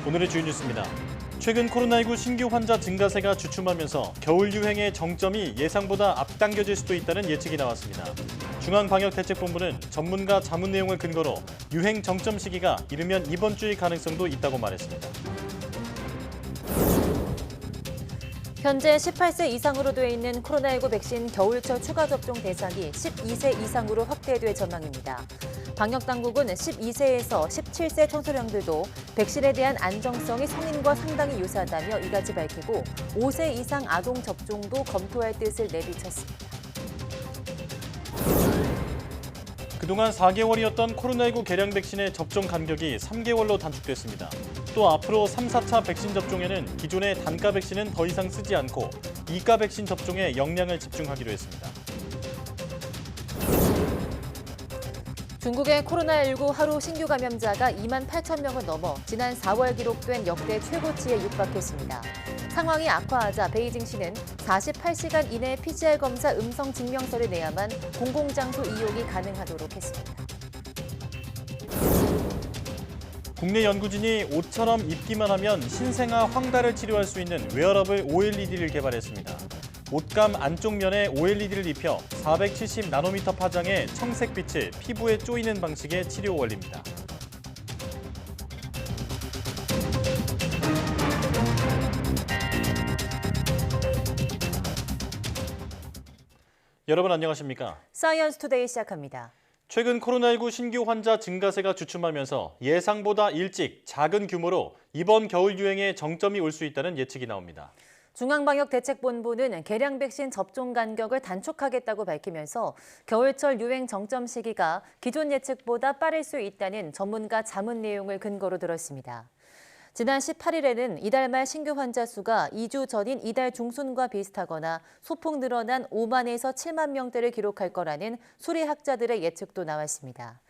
오늘의 주요 뉴스입니다. 최근 코로나19 신규 환자 증가세가 주춤하면서 겨울 유행의 정점이 예상보다 앞당겨질 수도 있다는 예측이 나왔습니다. 중앙방역대책본부는 전문가 자문 내용을 근거로 유행 정점 시기가 이르면 이번 주일 가능성도 있다고 말했습니다. 현재 18세 이상으로 돼 있는 코로나19 백신 겨울철 추가 접종 대상이 12세 이상으로 확대될 전망입니다. 방역당국은 12세에서 17세 청소년들도 백신에 대한 안정성이 성인과 상당히 유사하다며 이같이 밝히고 5세 이상 아동 접종도 검토할 뜻을 내비쳤습니다. 그동안 4개월이었던 코로나19 개량 백신의 접종 간격이 3개월로 단축됐습니다. 또 앞으로 3, 4차 백신 접종에는 기존의 단가 백신은 더 이상 쓰지 않고 2가 백신 접종에 역량을 집중하기로 했습니다. 중국의 코로나19 하루 신규 감염자가 2만 8천 명을 넘어 지난 4월 기록된 역대 최고치에 육박했습니다. 상황이 악화하자 베이징시는 48시간 이내 PCR 검사 음성 증명서를 내야만 공공장소 이용이 가능하도록 했습니다. 국내 연구진이 옷처럼 입기만 하면 신생아 황달을 치료할 수 있는 웨어러블 OLED를 개발했습니다. 옷감 안쪽 면에 OLED를 입혀 470나노미터 파장의 청색빛을 피부에 쪼이는 방식의 치료 원리입니다. 여러분 안녕하십니까? 사이언스 투데이 시작합니다. 최근 코로나19 신규 환자 증가세가 주춤하면서 예상보다 일찍 작은 규모로 이번 겨울 유행의 정점이 올 수 있다는 예측이 나옵니다. 중앙방역대책본부는 개량 백신 접종 간격을 단축하겠다고 밝히면서 겨울철 유행 정점 시기가 기존 예측보다 빠를 수 있다는 전문가 자문 내용을 근거로 들었습니다. 지난 18일에는 이달 말 신규 환자 수가 2주 전인 이달 중순과 비슷하거나 소폭 늘어난 5만에서 7만 명대를 기록할 거라는 수리학자들의 예측도 나왔습니다.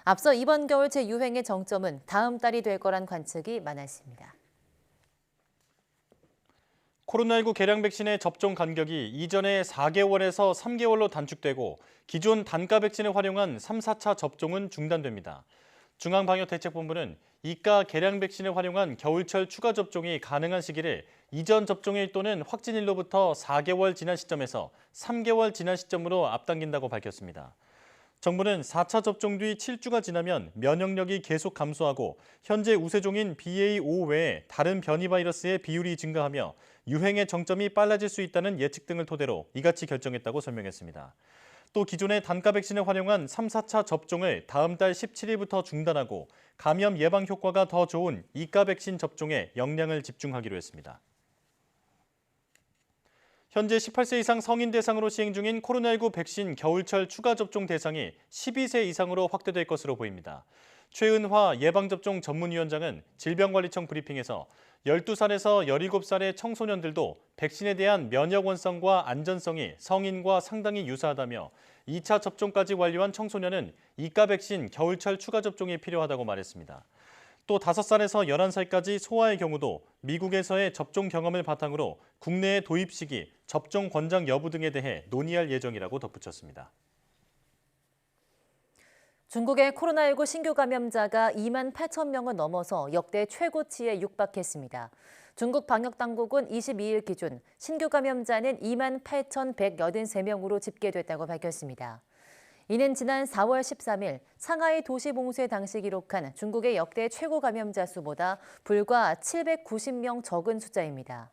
앞서 이번 겨울 재유행의 정점은 다음 달이 될 거란 관측이 많았습니다. 코로나19 개량 백신의 접종 간격이 이전의 4개월에서 3개월로 단축되고 기존 단가 백신을 활용한 3, 4차 접종은 중단됩니다. 중앙방역대책본부는 이가 개량 백신을 활용한 겨울철 추가 접종이 가능한 시기를 이전 접종일 또는 확진일로부터 4개월 지난 시점에서 3개월 지난 시점으로 앞당긴다고 밝혔습니다. 정부는 4차 접종 뒤 7주가 지나면 면역력이 계속 감소하고 현재 우세종인 BA.5 외에 다른 변이 바이러스의 비율이 증가하며 유행의 정점이 빨라질 수 있다는 예측 등을 토대로 이같이 결정했다고 설명했습니다. 또 기존의 단가 백신을 활용한 3, 4차 접종을 다음 달 17일부터 중단하고 감염 예방 효과가 더 좋은 2가 백신 접종에 역량을 집중하기로 했습니다. 현재 18세 이상 성인 대상으로 시행 중인 코로나19 백신 겨울철 추가 접종 대상이 12세 이상으로 확대될 것으로 보입니다. 최은화 예방접종 전문위원장은 질병관리청 브리핑에서 12살에서 17살의 청소년들도 백신에 대한 면역 원성과 안전성이 성인과 상당히 유사하다며 2차 접종까지 완료한 청소년은 2가 백신 겨울철 추가 접종이 필요하다고 말했습니다. 또 5살에서 11살까지 소아의 경우도 미국에서의 접종 경험을 바탕으로 국내에 도입 시기, 접종 권장 여부 등에 대해 논의할 예정이라고 덧붙였습니다. 중국의 코로나19 신규 감염자가 2만 8천 명을 넘어서 역대 최고치에 육박했습니다. 중국 방역당국은 22일 기준 신규 감염자는 2만 8,183명으로 집계됐다고 밝혔습니다. 이는 지난 4월 13일 상하이 도시 봉쇄 당시 기록한 중국의 역대 최고 감염자 수보다 불과 790명 적은 숫자입니다.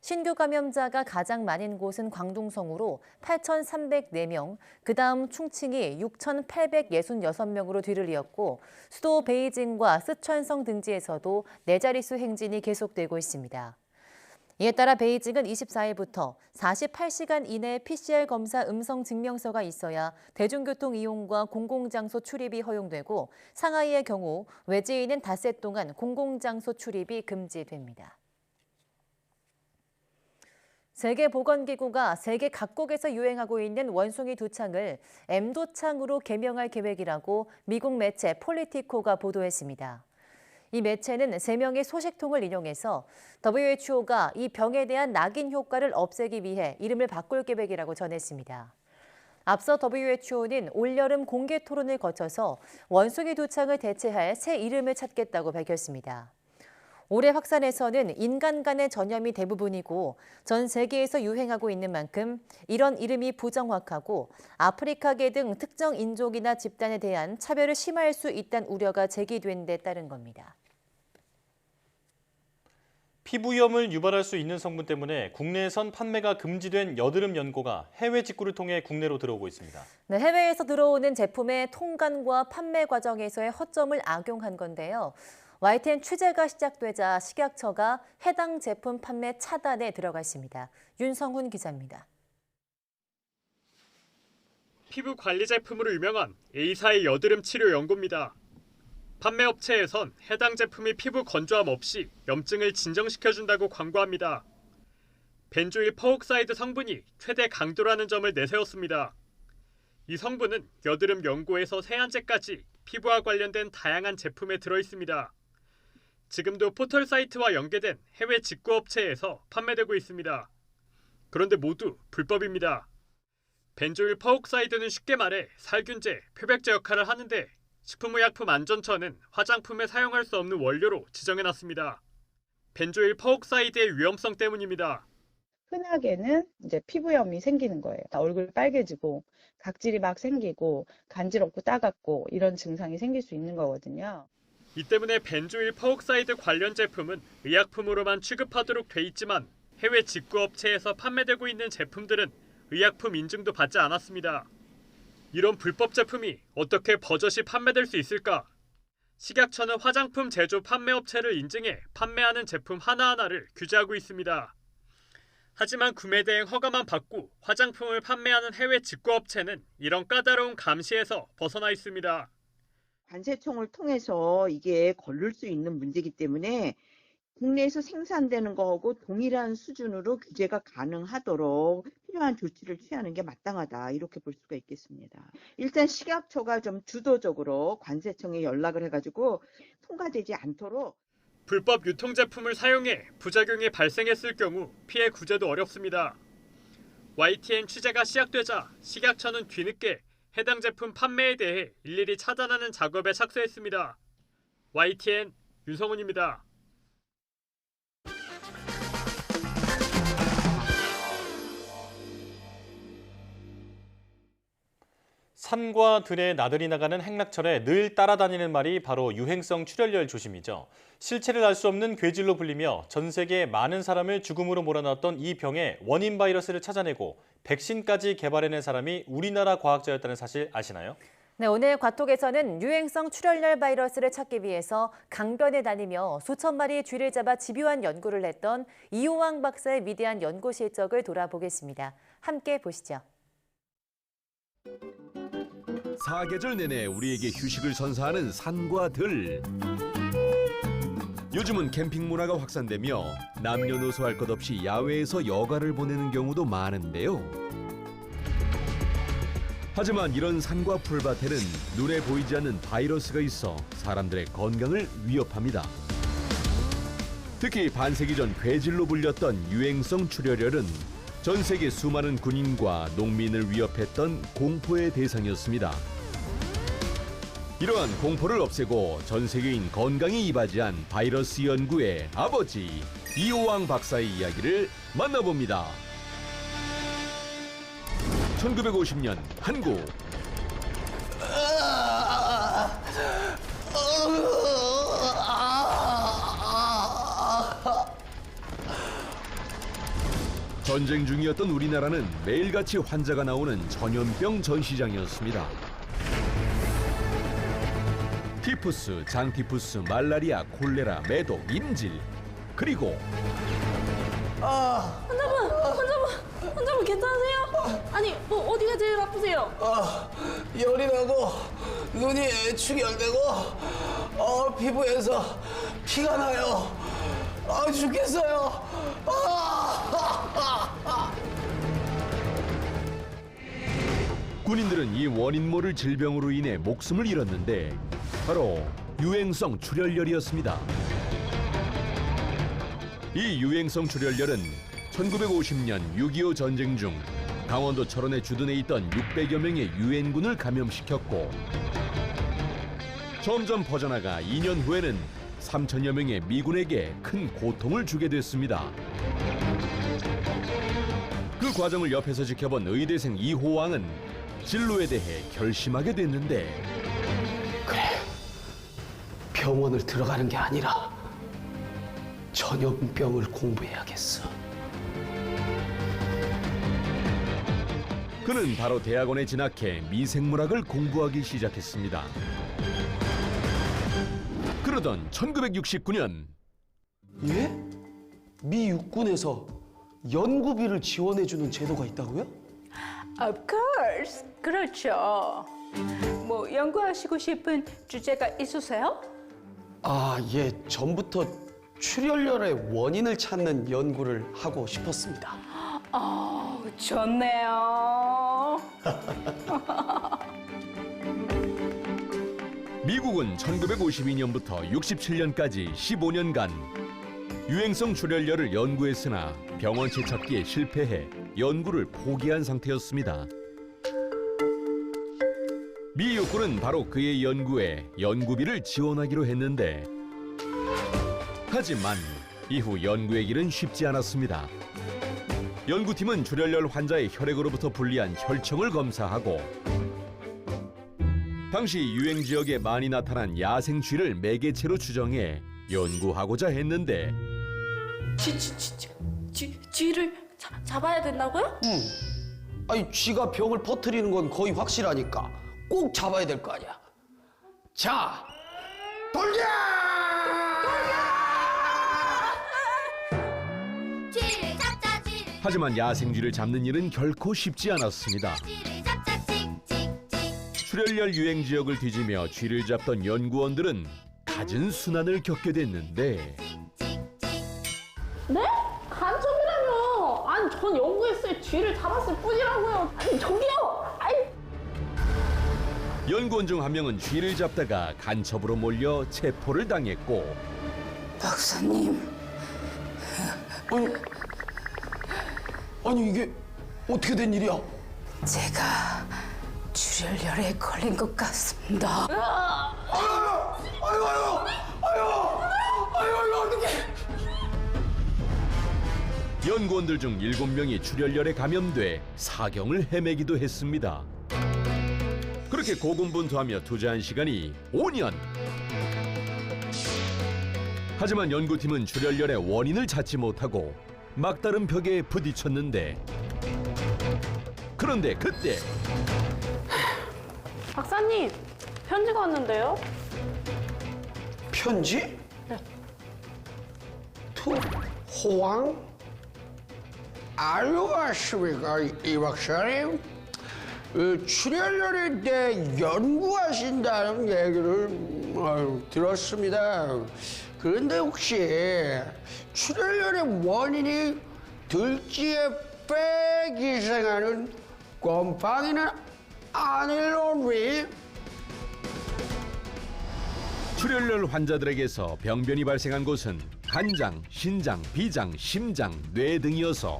신규 감염자가 가장 많은 곳은 광둥성으로 8,304명, 그다음 충칭이 6,866명으로 뒤를 이었고 수도 베이징과 쓰촨성 등지에서도 4자릿수 행진이 계속되고 있습니다. 이에 따라 베이징은 24일부터 48시간 이내 PCR 검사 음성 증명서가 있어야 대중교통 이용과 공공장소 출입이 허용되고 상하이의 경우 외지인은 닷새 동안 공공장소 출입이 금지됩니다. 세계보건기구가 세계 각국에서 유행하고 있는 원숭이 두창을 M도창으로 개명할 계획이라고 미국 매체 폴리티코가 보도했습니다. 이 매체는 3명의 소식통을 인용해서 WHO가 이 병에 대한 낙인 효과를 없애기 위해 이름을 바꿀 계획이라고 전했습니다. 앞서 WHO는 올여름 공개 토론을 거쳐서 원숭이 두창을 대체할 새 이름을 찾겠다고 밝혔습니다. 올해 확산에서는 인간 간의 전염이 대부분이고 전 세계에서 유행하고 있는 만큼 이런 이름이 부정확하고 아프리카계 등 특정 인종이나 집단에 대한 차별을 심화할 수 있다는 우려가 제기된 데 따른 겁니다. 피부염을 유발할 수 있는 성분 때문에 국내에선 판매가 금지된 여드름 연고가 해외 직구를 통해 국내로 들어오고 있습니다. 네, 해외에서 들어오는 제품의 통관과 판매 과정에서의 허점을 악용한 건데요. YTN 취재가 시작되자 식약처가 해당 제품 판매 차단에 들어가 있습니다. 윤성훈 기자입니다. 피부 관리 제품으로 유명한 A사의 여드름 치료 연고입니다. 판매업체에선 해당 제품이 피부 건조함 없이 염증을 진정시켜준다고 광고합니다. 벤조일 퍼옥사이드 성분이 최대 강도라는 점을 내세웠습니다. 이 성분은 여드름 연고에서 세안제까지 피부와 관련된 다양한 제품에 들어있습니다. 지금도 포털 사이트와 연계된 해외 직구업체에서 판매되고 있습니다. 그런데 모두 불법입니다. 벤조일 퍼옥사이드는 쉽게 말해 살균제, 표백제 역할을 하는데 식품의약품안전처는 화장품에 사용할 수 없는 원료로 지정해놨습니다. 벤조일 퍼옥사이드의 위험성 때문입니다. 흔하게는 이제 피부염이 생기는 거예요. 얼굴 빨개지고 각질이 막 생기고 간지럽고 따갑고 이런 증상이 생길 수 있는 거거든요. 이 때문에 벤조일 퍼옥사이드 관련 제품은 의약품으로만 취급하도록 돼 있지만 해외 직구업체에서 판매되고 있는 제품들은 의약품 인증도 받지 않았습니다. 이런 불법 제품이 어떻게 버젓이 판매될 수 있을까? 식약처는 화장품 제조 판매업체를 인증해 판매하는 제품 하나하나를 규제하고 있습니다. 하지만 구매 대행 허가만 받고 화장품을 판매하는 해외 직구업체는 이런 까다로운 감시에서 벗어나 있습니다. 관세청을 통해서 이게 걸릴 수 있는 문제이기 때문에 국내에서 생산되는 거하고 동일한 수준으로 규제가 가능하도록 필요한 조치를 취하는 게 마땅하다 이렇게 볼 수가 있겠습니다. 일단 식약처가 좀 주도적으로 관세청에 연락을 해가지고 통과되지 않도록 불법 유통 제품을 사용해 부작용이 발생했을 경우 피해 구제도 어렵습니다. YTN 취재가 시작되자 식약처는 뒤늦게 해당 제품 판매에 대해 일일이 차단하는 작업에 착수했습니다. YTN 윤성훈입니다. 산과 들에 나들이 나가는 행락철에 늘 따라다니는 말이 바로 유행성 출혈열 조심이죠. 실체를 알 수 없는 괴질로 불리며 전 세계 많은 사람을 죽음으로 몰아넣었던 이 병의 원인 바이러스를 찾아내고 백신까지 개발해낸 사람이 우리나라 과학자였다는 사실 아시나요? 네, 오늘 과톡에서는 유행성 출혈열 바이러스를 찾기 위해서 강변에 다니며 수천 마리의 쥐를 잡아 집요한 연구를 했던 이호왕 박사의 위대한 연구 실적을 돌아보겠습니다. 함께 보시죠. 사계절 내내 우리에게 휴식을 선사하는 산과 들. 요즘은 캠핑 문화가 확산되며 남녀노소 할 것 없이 야외에서 여가를 보내는 경우도 많은데요. 하지만 이런 산과 풀밭에는 눈에 보이지 않는 바이러스가 있어 사람들의 건강을 위협합니다. 특히 반세기 전 괴질로 불렸던 유행성 출혈열은 전 세계 수많은 군인과 농민을 위협했던 공포의 대상이었습니다. 이러한 공포를 없애고 전 세계인 건강에 이바지한 바이러스 연구의 아버지 이호왕 박사의 이야기를 만나봅니다. 1950년 한국. 전쟁 중이었던 우리나라는 매일같이 환자가 나오는 전염병 전시장이었습니다. 티푸스, 장티푸스, 말라리아, 콜레라, 매독, 임질, 그리고 환자분 괜찮으세요? 아니 뭐 어디가 제일 아프세요? 열이 나고 눈이 충혈되고 피부에서 피가 나요. 죽겠어요. 군인들은 이 원인 모를 질병으로 인해 목숨을 잃었는데 바로 유행성 출혈열이었습니다. 이 유행성 출혈열은 1950년 6.25 전쟁 중 강원도 철원에 주둔해 있던 600여 명의 유엔군을 감염시켰고 점점 퍼져나가 2년 후에는 3천여 명의 미군에게 큰 고통을 주게 됐습니다. 그 과정을 옆에서 지켜본 의대생 이호왕은 진로에 대해 결심하게 됐는데 그래, 병원을 들어가는 게 아니라 전염병을 공부해야겠어. 그는 바로 대학원에 진학해 미생물학을 공부하기 시작했습니다. 그러던 1969년 예? 미 육군에서 연구비를 지원해주는 제도가 있다고요? Of course. 그렇죠. 뭐 연구하시고 싶은 주제가 있으세요? 아, 예. 전부터 출혈열의 원인을 찾는 연구를 하고 싶었습니다. 좋네요. 미국은 1952년부터 67년까지 15년간 유행성 출혈열을 연구했으나 병원체 찾기에 실패해 연구를 포기한 상태였습니다. 미 육군은 바로 그의 연구에 연구비를 지원하기로 했는데 하지만 이후 연구의 길은 쉽지 않았습니다. 연구팀은 출혈열 환자의 혈액으로부터 분리한 혈청을 검사하고 당시 유행 지역에 많이 나타난 야생 쥐를 매개체로 추정해 연구하고자 했는데 쥐를 잡아야 된다고요? 아니, 쥐가 병을 퍼뜨리는 건 거의 확실하니까 꼭 잡아야 될 거 아니야. 자, 돌자! 하지만 야생 쥐를 잡는 일은 결코 쉽지 않았습니다. 출혈열 유행 지역을 뒤지며 쥐를 잡던 연구원들은 갖은 순환을 겪게 됐는데 네? 간첩이라뇨? 아니 전 연구했을 쥐를 잡았을 뿐이라고요. 아니 저기요. 아이. 연구원 중 한 명은 쥐를 잡다가 간첩으로 몰려 체포를 당했고 박사님. 아니, 이게 어떻게 된 일이야? 제가 출혈열에 걸린 것 같습니다. 아유, 어떡해. 연구원들 중 7명이 출혈열에 감염돼 사경을 헤매기도 했습니다. 그렇게 고군분투하며 투자한 시간이 5년. 하지만 연구팀은 출혈열의 원인을 찾지 못하고 막다른 벽에 부딪혔는데 그런데 그때 박사님 편지가 왔는데요. 편지? 네. 투 호황? 안녕하십니까, 이 박사님? 출혈열에 대해 연구하신다는 얘기를 들었습니다. 그런데 혹시 출혈열의 원인이 들쥐의 폐 기생하는 곰팡이는 아닐로니? 출혈열 환자들에게서 병변이 발생한 곳은 간장, 신장, 비장, 심장, 뇌 등이어서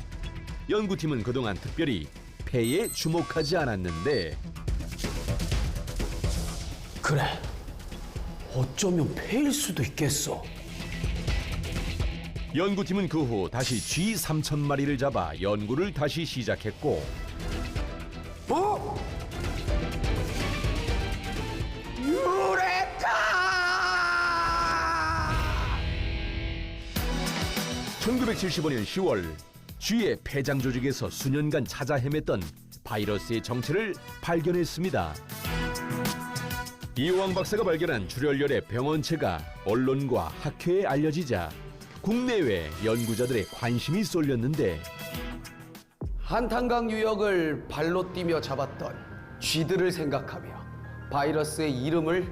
연구팀은 그동안 특별히 폐에 주목하지 않았는데 그래, 어쩌면 폐일 수도 있겠어. 연구팀은 그 후 다시 쥐 3,000마리를 잡아 연구를 다시 시작했고 유레카! 1975년 10월 쥐의 폐장 조직에서 수년간 찾아 헤맸던 바이러스의 정체를 발견했습니다. 이호왕 박사가 발견한 출혈열의 병원체가 언론과 학회에 알려지자 국내외 연구자들의 관심이 쏠렸는데 한탄강 유역을 발로 뛰며 잡았던 쥐들을 생각하며 바이러스의 이름을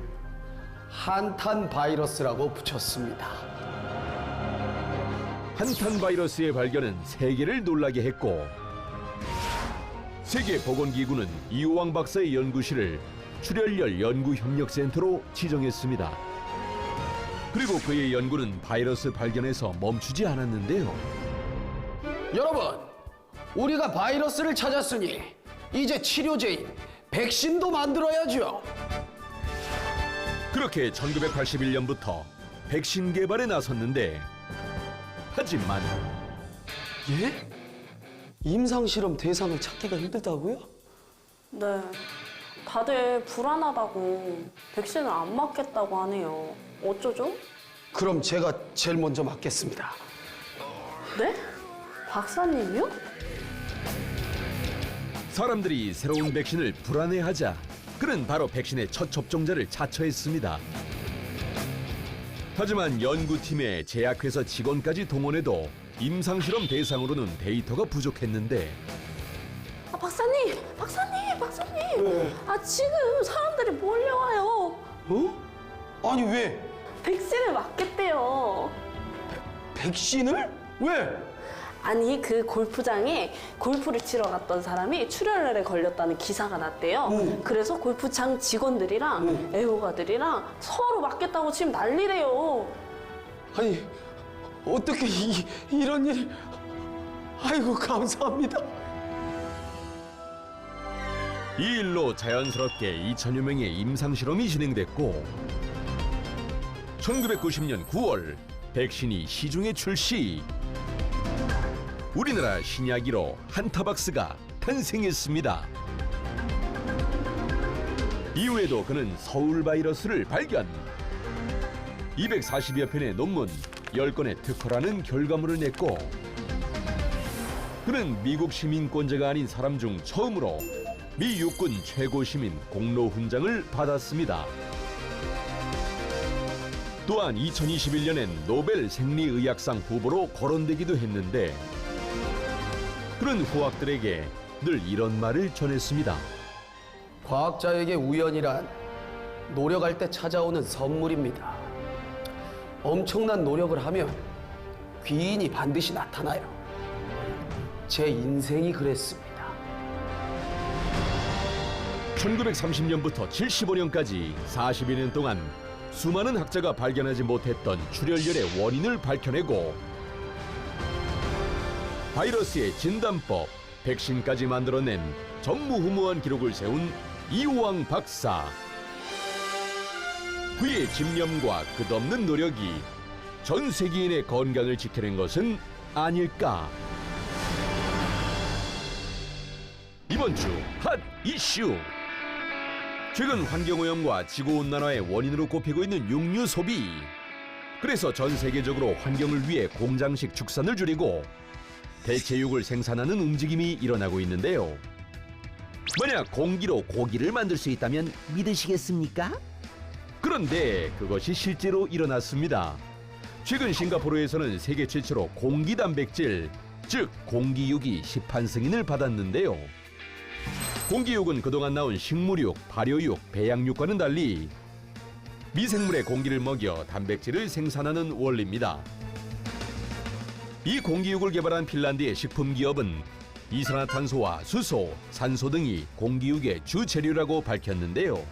한탄 바이러스라고 붙였습니다. 한탄 바이러스의 발견은 세계를 놀라게 했고 세계보건기구는 이호왕 박사의 연구실을 출혈열 연구협력센터로 지정했습니다. 그리고 그의 연구는 바이러스 발견에서 멈추지 않았는데요. 여러분, 우리가 바이러스를 찾았으니 이제 치료제인 백신도 만들어야죠. 그렇게 1981년부터 백신 개발에 나섰는데 하지만 예? 임상실험 대상을 찾기가 힘들다고요? 네. 다들 불안하다고 백신을 안 맞겠다고 하네요. 어쩌죠? 그럼 제가 제일 먼저 맞겠습니다. 네? 박사님이요? 사람들이 새로운 백신을 불안해하자 그는 바로 백신의 첫 접종자를 자처했습니다. 하지만 연구팀에 제약회사 직원까지 동원해도 임상실험 대상으로는 데이터가 부족했는데 박사님! 지금 사람들이 몰려와요. 어? 아니 왜? 백신을 맞겠대요. 백신을? 왜? 아니 그 골프장에 골프를 치러 갔던 사람이 출혈열에 걸렸다는 기사가 났대요. 그래서 골프장 직원들이랑 애호가들이랑 서로 맞겠다고 지금 난리래요. 아니 어떻게 이런 일? 아이고 감사합니다. 이 일로 자연스럽게 2천여 명의 임상실험이 진행됐고 1990년 9월 백신이 시중에 출시. 우리나라 신약 1호 한타박스가 탄생했습니다. 이후에도 그는 서울 바이러스를 발견. 240여 편의 논문, 10건의 특허라는 결과물을 냈고 그는 미국 시민권자가 아닌 사람 중 처음으로 미 육군 최고 시민 공로 훈장을 받았습니다. 또한 2021년엔 노벨 생리의학상 후보로 거론되기도 했는데 그런 후학들에게 늘 이런 말을 전했습니다. 과학자에게 우연이란 노력할 때 찾아오는 선물입니다. 엄청난 노력을 하면 귀인이 반드시 나타나요. 제 인생이 그랬습니다. 1930년부터 75년까지 40여 년 동안 수많은 학자가 발견하지 못했던 출혈열의 원인을 밝혀내고 바이러스의 진단법, 백신까지 만들어낸 전무후무한 기록을 세운 이호왕 박사. 그의 집념과 끝없는 노력이 전 세계인의 건강을 지켜낸 것은 아닐까. 이번 주 핫 이슈. 최근 환경오염과 지구온난화의 원인으로 꼽히고 있는 육류 소비. 그래서 전 세계적으로 환경을 위해 공장식 축산을 줄이고 대체육을 생산하는 움직임이 일어나고 있는데요. 만약 공기로 고기를 만들 수 있다면 믿으시겠습니까? 그런데 그것이 실제로 일어났습니다. 최근 싱가포르에서는 세계 최초로 공기 단백질, 즉 공기육이 시판 승인을 받았는데요. 공기육은 그동안 나온 식물육, 발효육, 배양육과는 달리 미생물의 공기를 먹여 단백질을 생산하는 원리입니다. 이 공기육을 개발한 핀란드의 식품 기업은 이산화탄소와 수소, 산소 등이 공기육의 주 재료라고 밝혔는데요.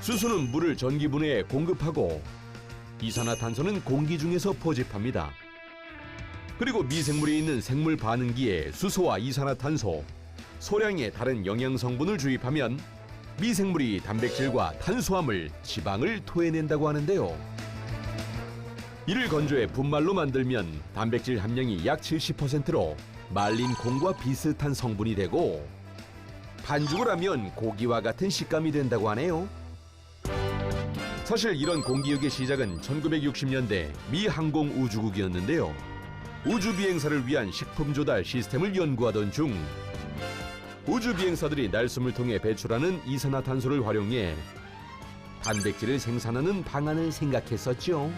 수소는 물을 전기분해에 공급하고 이산화탄소는 공기 중에서 포집합니다. 그리고 미생물이 있는 생물 반응기에 수소와 이산화탄소, 소량의 다른 영양 성분을 주입하면 미생물이 단백질과 탄수화물, 지방을 토해낸다고 하는데요. 이를 건조해 분말로 만들면 단백질 함량이 약 70%로 말린 콩과 비슷한 성분이 되고 반죽을 하면 고기와 같은 식감이 된다고 하네요. 사실 이런 공기육의 시작은 1960년대 미 항공우주국이었는데요. 우주비행사를 위한 식품 조달 시스템을 연구하던 중 우주비행사들이 날숨을 통해 배출하는 이산화탄소를 활용해 단백질을 생산하는 방안을 생각했었죠.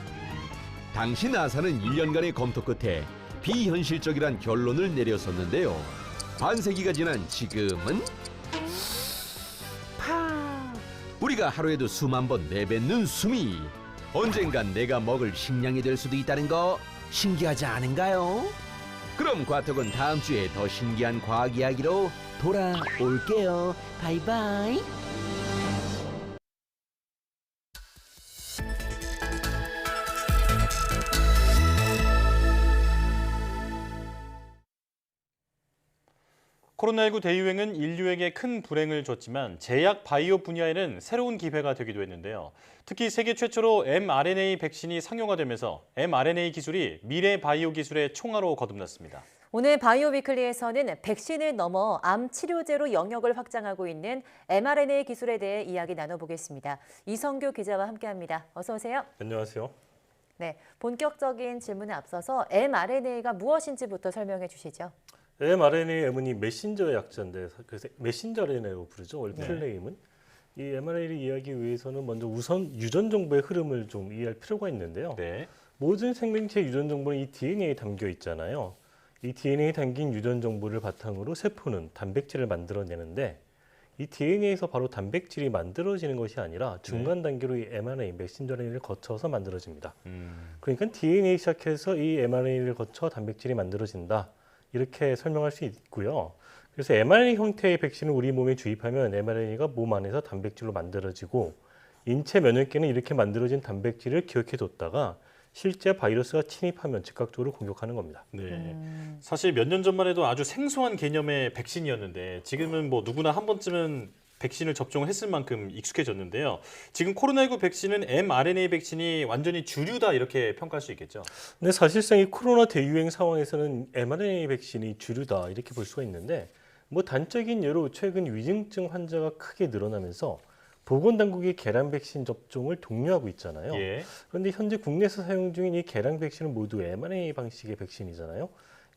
당시 나사는 1년간의 검토 끝에 비현실적이란 결론을 내렸었는데요. 반세기가 지난 지금은 우리가 하루에도 수만 번 내뱉는 숨이 언젠간 내가 먹을 식량이 될 수도 있다는 거 신기하지 않은가요? 그럼 과톡은 다음 주에 더 신기한 과학 이야기로 돌아올게요. 바이바이. 코로나19 대유행은 인류에게 큰 불행을 줬지만 제약 바이오 분야에는 새로운 기회가 되기도 했는데요. 특히 세계 최초로 mRNA 백신이 상용화되면서 mRNA 기술이 미래 바이오 기술의 총알로 거듭났습니다. 오늘 바이오 위클리에서는 백신을 넘어 암 치료제로 영역을 확장하고 있는 mRNA 기술에 대해 이야기 나눠보겠습니다. 이성규 기자와 함께합니다. 어서 오세요. 안녕하세요. 네, 본격적인 질문에 앞서서 mRNA가 무엇인지부터 설명해 주시죠. mRNA는 메신저의 약자인데 그래서 메신저 RNA라고 부르죠. 원래 풀네임은. 이 mRNA를 이해하기 위해서는 먼저 우선 유전 정보의 흐름을 좀 이해할 필요가 있는데요. 네. 모든 생명체 유전 정보는 이 DNA에 담겨 있잖아요. 이 DNA에 담긴 유전 정보를 바탕으로 세포는 단백질을 만들어내는데 이 DNA에서 바로 단백질이 만들어지는 것이 아니라 중간 단계로 이 mRNA, 메신저 RNA를 거쳐서 만들어집니다. 그러니까 DNA 시작해서 이 mRNA를 거쳐 단백질이 만들어진다. 이렇게 설명할 수 있고요. 그래서 mRNA 형태의 백신을 우리 몸에 주입하면 mRNA가 몸 안에서 단백질로 만들어지고 인체 면역계는 이렇게 만들어진 단백질을 기억해뒀다가 실제 바이러스가 침입하면 즉각적으로 공격하는 겁니다. 네. 사실 몇 년 전만 해도 아주 생소한 개념의 백신이었는데 지금은 뭐 누구나 한 번쯤은 백신을 접종을 했을 만큼 익숙해졌는데요. 지금 코로나19 백신은 mRNA 백신이 완전히 주류다 이렇게 평가할 수 있겠죠. 근데 사실상 이 코로나 대유행 상황에서는 mRNA 백신이 주류다 이렇게 볼 수가 있는데 뭐 단적인 예로 최근 위중증 환자가 크게 늘어나면서 보건당국이 계란 백신 접종을 독려하고 있잖아요. 예. 그런데 현재 국내에서 사용 중인 이 계란 백신은 모두 mRNA 방식의 백신이잖아요.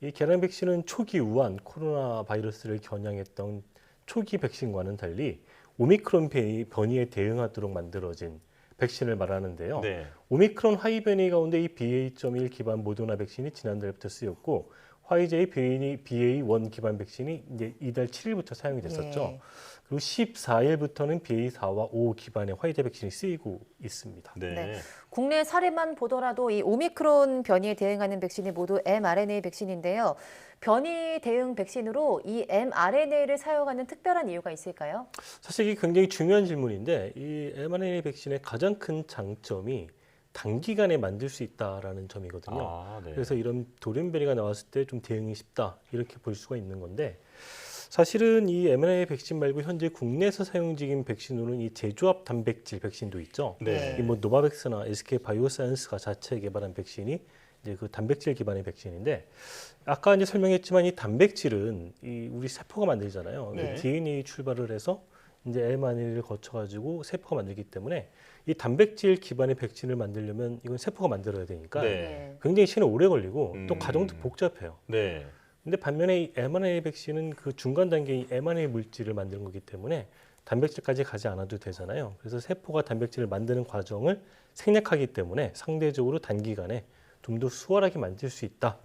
이 계란 백신은 초기 우한 코로나 바이러스를 겨냥했던 초기 백신과는 달리 오미크론 변이에 대응하도록 만들어진 백신을 말하는데요. 네. 오미크론 하이 변이 가운데 이 BA.1 기반 모더나 백신이 지난달부터 쓰였고 화이자의 BA.1 기반 백신이 이제 이달 7일부터 사용이 됐었죠. 네. 그리고 14일부터는 BA.4와 5 기반의 화이자 백신이 쓰이고 있습니다. 네. 네. 국내 사례만 보더라도 이 오미크론 변이에 대응하는 백신이 모두 mRNA 백신인데요. 변이 대응 백신으로 이 mRNA를 사용하는 특별한 이유가 있을까요? 사실 이게 굉장히 중요한 질문인데 이 mRNA 백신의 가장 큰 장점이 단기간에 만들 수 있다라는 점이거든요. 아, 네. 그래서 이런 돌연변이가 나왔을 때 좀 대응이 쉽다 이렇게 볼 수가 있는 건데 사실은 이 mRNA 백신 말고 현재 국내에서 사용 중인 백신으로는 이 제조합 단백질 백신도 있죠. 네. 이 뭐 노바백스나 SK 바이오사이언스가 자체 개발한 백신이 이제 그 단백질 기반의 백신인데 아까 이제 설명했지만 이 단백질은 이 우리 세포가 만들잖아요. 네. DNA 출발을 해서 이제 mRNA를 거쳐가지고 세포가 만들기 때문에 이 단백질 기반의 백신을 만들려면 이건 세포가 만들어야 되니까 네. 굉장히 시간이 오래 걸리고 또 과정도 복잡해요. 네. 근데 반면에 이 mRNA 백신은 그 중간 단계인 mRNA 물질을 만드는 거기 때문에 단백질까지 가지 않아도 되잖아요. 그래서 세포가 단백질을 만드는 과정을 생략하기 때문에 상대적으로 단기간에 좀 더 수월하게 만들 수 있다.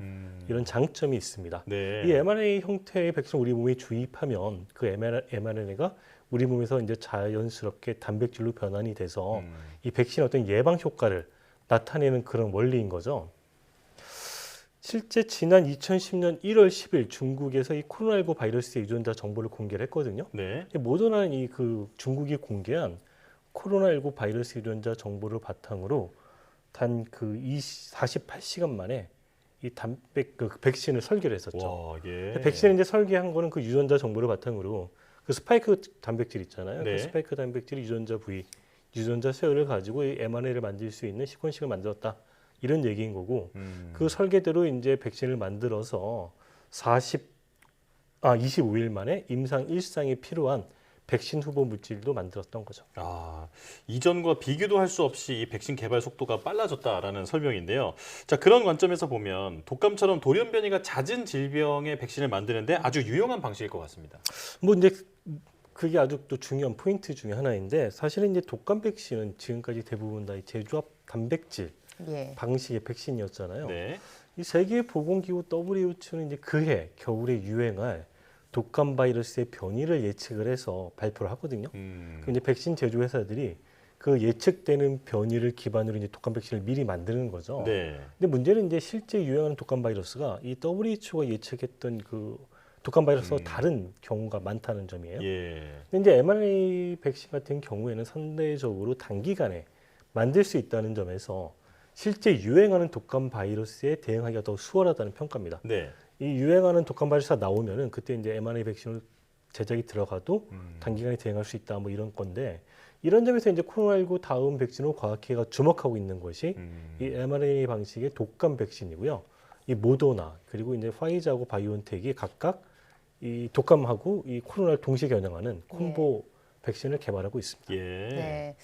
이런 장점이 있습니다. 네. 이 mRNA 형태의 백신을 우리 몸에 주입하면 그 mRNA가 우리 몸에서 이제 자연스럽게 단백질로 변환이 돼서 이 백신의 어떤 예방 효과를 나타내는 그런 원리인 거죠. 실제 지난 2010년 1월 10일 중국에서 이 코로나19 바이러스의 유전자 정보를 공개를 했거든요. 네. 모더나는 이 그 중국이 공개한 코로나19 바이러스 유전자 정보를 바탕으로 단 그 48시간 만에 이 백신을 설계를 했었죠. 와, 예. 백신을 이제 설계한 거는 그 유전자 정보를 바탕으로 그 스파이크 단백질 있잖아요. 네. 그 스파이크 단백질이 유전자 부위, 유전자 쇠열을 가지고 이 mRNA를 만들 수 있는 시퀀식을 만들었다. 이런 얘기인 거고 그 설계대로 이제 백신을 만들어서 25일 만에 임상 1상에 필요한 백신 후보 물질도 만들었던 거죠. 아, 이전과 비교도 할 수 없이 이 백신 개발 속도가 빨라졌다라는 설명인데요. 자, 그런 관점에서 보면 독감처럼 돌연변이가 잦은 질병의 백신을 만드는데 아주 유용한 방식일 것 같습니다. 뭐 이제 그게 아주 또 중요한 포인트 중에 하나인데 사실은 이제 독감 백신은 지금까지 대부분 다 이 제조합 단백질 예. 방식의 백신이었잖아요. 네. 이 세계보건기구 WHO는 이제 그해 겨울에 유행할 독감 바이러스의 변이를 예측을 해서 발표를 하거든요. 그 이제 백신 제조 회사들이 그 예측되는 변이를 기반으로 이제 독감 백신을 미리 만드는 거죠. 네. 근데 문제는 이제 실제 유행하는 독감 바이러스가 이 WHO가 예측했던 그 독감 바이러스와 다른 경우가 많다는 점이에요. 예. 근데 이제 mRNA 백신 같은 경우에는 상대적으로 단기간에 만들 수 있다는 점에서 실제 유행하는 독감 바이러스에 대응하기가 더 수월하다는 평가입니다. 네. 이 유행하는 독감 바이러스가 나오면은 그때 이제 mRNA 백신을 제작이 들어가도 단기간에 대응할 수 있다 뭐 이런 건데 이런 점에서 이제 코로나19 다음 백신으로 과학계가 주목하고 있는 것이 이 mRNA 방식의 독감 백신이고요. 이 모더나 그리고 이제 화이자하고 바이오엔텍이 각각 이 독감하고 이 코로나를 동시에 겨냥하는 콤보 백신을 개발하고 있습니다. 예. 네.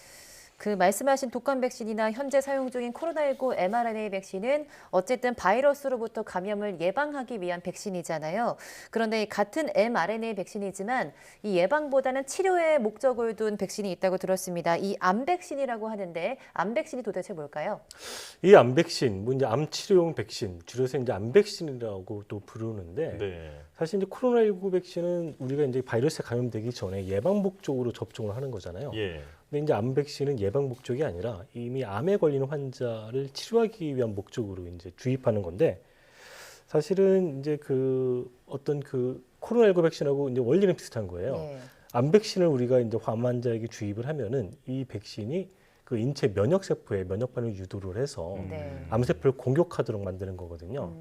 그 말씀하신 독감 백신이나 현재 사용 중인 코로나19 mRNA 백신은 어쨌든 바이러스로부터 감염을 예방하기 위한 백신이잖아요. 그런데 같은 mRNA 백신이지만 이 예방보다는 치료에 목적을 둔 백신이 있다고 들었습니다. 이 암 백신이라고 하는데 암 백신이 도대체 뭘까요? 이 암 백신, 뭐 이제 암 치료용 백신, 줄여서 이제 암 백신이라고 또 부르는데 네. 사실 이제 코로나19 백신은 우리가 이제 바이러스에 감염되기 전에 예방 목적으로 접종을 하는 거잖아요. 예. 근데 이제 암 백신은 예방 목적이 아니라 이미 암에 걸리는 환자를 치료하기 위한 목적으로 이제 주입하는 건데 사실은 이제 그 어떤 그 코로나19 백신하고 이제 원리는 비슷한 거예요. 네. 암 백신을 우리가 이제 암 환자에게 주입을 하면은 이 백신이 그 인체 면역 세포에 면역 반응을 유도를 해서 네. 암 세포를 공격하도록 만드는 거거든요.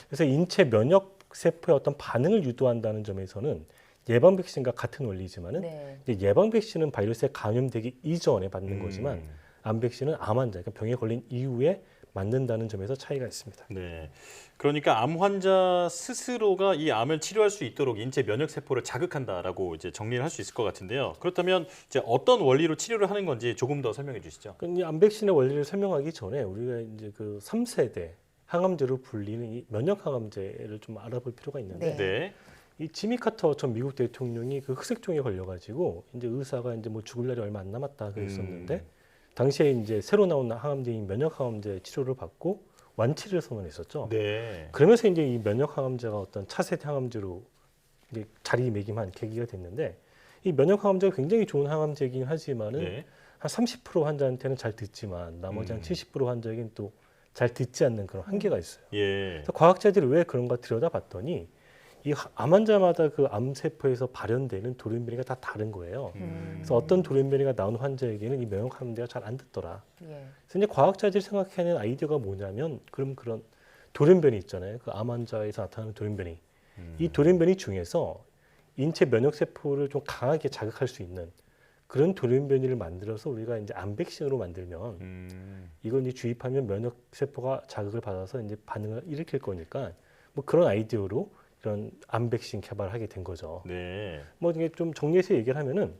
그래서 인체 면역 세포의 어떤 반응을 유도한다는 점에서는 예방 백신과 같은 원리지만은 네. 이제 예방 백신은 바이러스에 감염되기 이전에 받는 거지만 암 백신은 암 환자, 그러니까 병에 걸린 이후에 맞는다는 점에서 차이가 있습니다. 네. 그러니까 암 환자 스스로가 이 암을 치료할 수 있도록 인체 면역 세포를 자극한다라고 이제 정리를 할 수 있을 것 같은데요. 그렇다면 이제 어떤 원리로 치료를 하는 건지 조금 더 설명해 주시죠. 이 암 백신의 원리를 설명하기 전에 우리가 이제 그 3세대 항암제로 불리는 이 면역 항암제를 좀 알아볼 필요가 있는데 네. 이 지미 카터 전 미국 대통령이 그 흑색종에 걸려가지고 이제 의사가 이제 뭐 죽을 날이 얼마 안 남았다 그랬었는데 당시에 이제 새로 나온 항암제인 면역 항암제 치료를 받고 완치를 선언했었죠. 네. 그러면서 이제 이 면역 항암제가 어떤 차세대 항암제로 이제 자리매김한 계기가 됐는데 이 면역 항암제가 굉장히 좋은 항암제이긴 하지만은 네. 한 30% 환자한테는 잘 듣지만 나머지 한 70% 환자에게는 또 잘 듣지 않는 그런 한계가 있어요. 예. 그래서 과학자들이 왜 그런가 들여다봤더니 이 암 환자마다 그 암세포에서 발현되는 돌연변이가 다 다른 거예요. 그래서 어떤 돌연변이가 나온 환자에게는 이 면역 항암제가 잘 안 듣더라. 예. 그래서 이제 과학자들이 생각하는 아이디어가 뭐냐면 그런 돌연변이 있잖아요. 그 암 환자에서 나타나는 돌연변이. 이 돌연변이 중에서 인체 면역 세포를 좀 강하게 자극할 수 있는 그런 돌연변이를 만들어서 우리가 이제 암 백신으로 만들면 이건 이제 주입하면 면역 세포가 자극을 받아서 이제 반응을 일으킬 거니까 뭐 그런 아이디어로 이런 암 백신 개발을 하게 된 거죠. 네. 뭐 이게 좀 정리해서 얘기를 하면은